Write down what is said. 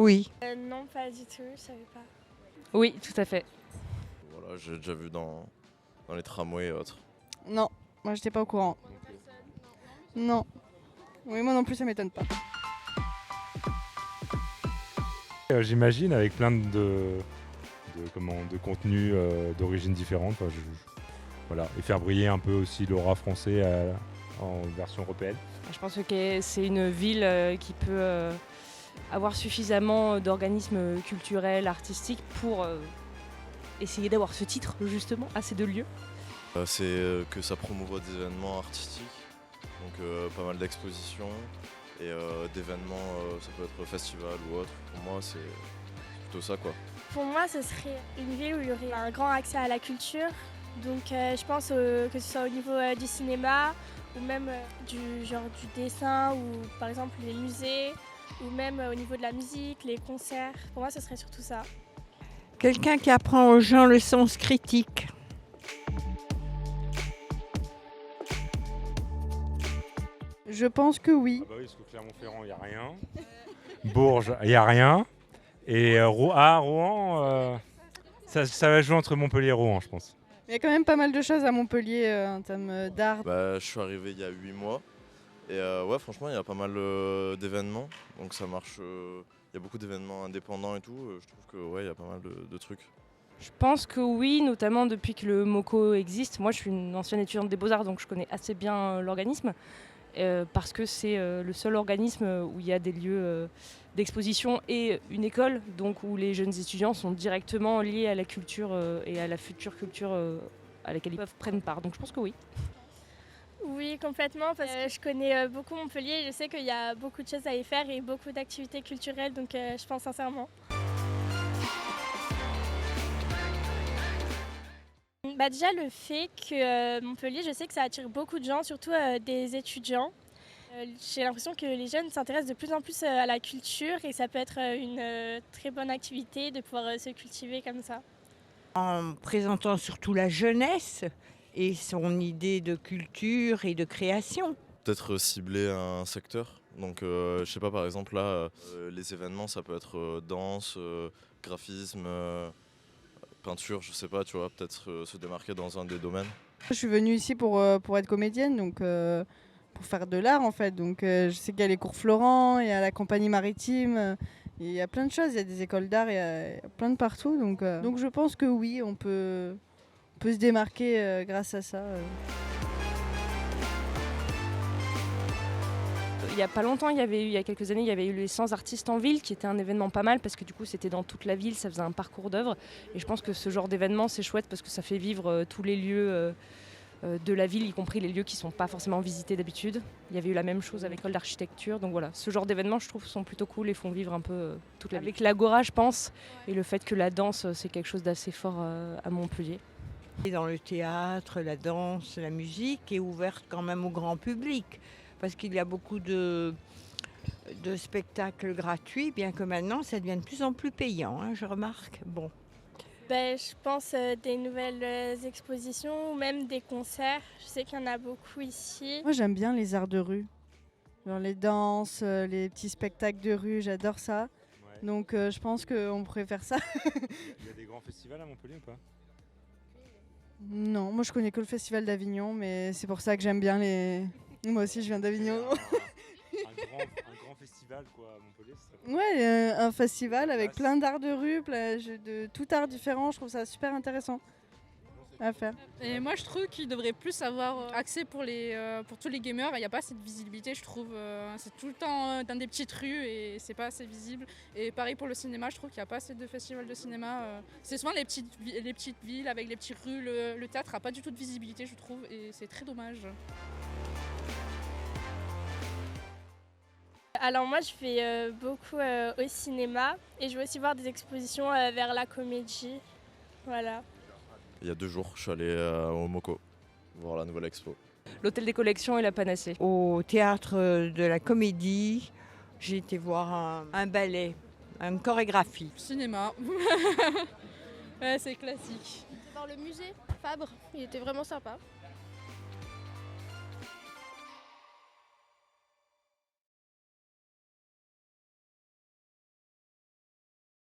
Oui. Non, pas du tout, je savais pas. Oui, tout à fait. Voilà, j'ai déjà vu dans les tramways et autres. Non, moi j'étais pas au courant. Non. Oui, moi non plus, ça m'étonne pas. J'imagine avec plein de contenus d'origine différente. Voilà. Et faire briller un peu aussi l'aura français en version européenne. Je pense que c'est une ville qui peut avoir suffisamment d'organismes culturels, artistiques pour essayer d'avoir ce titre justement à ces deux lieux. C'est que ça promouvoit des événements artistiques, donc pas mal d'expositions et d'événements, ça peut être festival ou autre. Pour moi, c'est plutôt ça, quoi. Pour moi, ce serait une ville où il y aurait un grand accès à la culture. Donc je pense que ce soit au niveau du cinéma ou même du dessin ou par exemple les musées ou même au niveau de la musique, les concerts. Pour moi, ce serait surtout ça. Quelqu'un qui apprend aux gens le sens critique. Je pense que oui. Ah bah oui, parce que Clermont-Ferrand, il n'y a rien. Bourges, il n'y a rien. Et Rouen, ça va jouer entre Montpellier et Rouen, je pense. Il y a quand même pas mal de choses à Montpellier en termes d'art. Je suis arrivé il y a 8 mois et ouais, franchement, il y a pas mal d'événements, donc ça marche. Il y a beaucoup d'événements indépendants et tout. Je trouve que ouais, il y a pas mal de trucs. Je pense que oui, notamment depuis que le MOCO existe. Moi, je suis une ancienne étudiante des Beaux-Arts, donc je connais assez bien l'organisme. Parce que c'est le seul organisme où il y a des lieux d'exposition et une école, donc où les jeunes étudiants sont directement liés à la culture et à la future culture à laquelle ils peuvent prendre part. Donc je pense que oui. Oui, complètement, parce que je connais beaucoup Montpellier. Je sais qu'il y a beaucoup de choses à y faire et beaucoup d'activités culturelles, donc je pense sincèrement. Déjà, le fait que Montpellier, je sais que ça attire beaucoup de gens, surtout des étudiants. J'ai l'impression que les jeunes s'intéressent de plus en plus à la culture et ça peut être une très bonne activité de pouvoir se cultiver comme ça. En présentant surtout la jeunesse et son idée de culture et de création. Peut-être cibler un secteur. Donc je sais pas, par exemple là, les événements, ça peut être danse, graphisme, peinture, je sais pas, tu vois, peut-être se démarquer dans un des domaines. Je suis venue ici pour être comédienne, donc pour faire de l'art en fait. Donc je sais qu'il y a les cours Florent, il y a la compagnie maritime, il y a plein de choses, il y a des écoles d'art, il y a plein de partout. Donc je pense que oui, on peut se démarquer grâce à ça. Il n'y a pas longtemps, il y a quelques années, il y avait eu les 100 artistes en ville, qui était un événement pas mal, parce que du coup c'était dans toute la ville, ça faisait un parcours d'œuvres. Et je pense que ce genre d'événement, c'est chouette, parce que ça fait vivre tous les lieux de la ville, y compris les lieux qui ne sont pas forcément visités d'habitude. Il y avait eu la même chose avec l'école d'architecture. Donc voilà, ce genre d'événements, je trouve, sont plutôt cool et font vivre un peu toute la ville. Avec l'agora, je pense, et le fait que la danse, c'est quelque chose d'assez fort à Montpellier. Et dans le théâtre, la danse, la musique est ouverte quand même au grand public. Parce qu'il y a beaucoup de spectacles gratuits, bien que maintenant ça devient de plus en plus payant, hein, je remarque. Bon. Je pense des nouvelles expositions ou même des concerts. Je sais qu'il y en a beaucoup ici. Moi j'aime bien les arts de rue, genre les danses, les petits spectacles de rue, j'adore ça. Ouais. Donc je pense qu'on pourrait faire ça. Il y a des grands festivals à Montpellier ou pas ? Non, moi je connais que le festival d'Avignon, mais c'est pour ça que j'aime bien les... Moi aussi je viens d'Avignon. Un grand festival quoi, à Montpellier, c'est ça ? Ouais, un festival avec plein d'arts de rue, de tout art différent, je trouve ça super intéressant à faire. Et moi je trouve qu'il devrait plus avoir accès pour tous les gamers. Il n'y a pas assez de visibilité, je trouve. C'est tout le temps dans des petites rues et c'est pas assez visible. Et pareil pour le cinéma, je trouve qu'il n'y a pas assez de festivals de cinéma. C'est souvent les petites villes avec les petites rues. Le théâtre n'a pas du tout de visibilité, je trouve, et c'est très dommage. Alors moi je vais beaucoup au cinéma et je vais aussi voir des expositions vers la comédie. Voilà. Il y a 2 jours, je suis allé au MOCO voir la nouvelle expo. L'hôtel des collections et la Panacée. Au théâtre de la Comédie, j'ai été voir un ballet, une chorégraphie. Cinéma. Ouais, c'est classique. Voir le musée Fabre, il était vraiment sympa.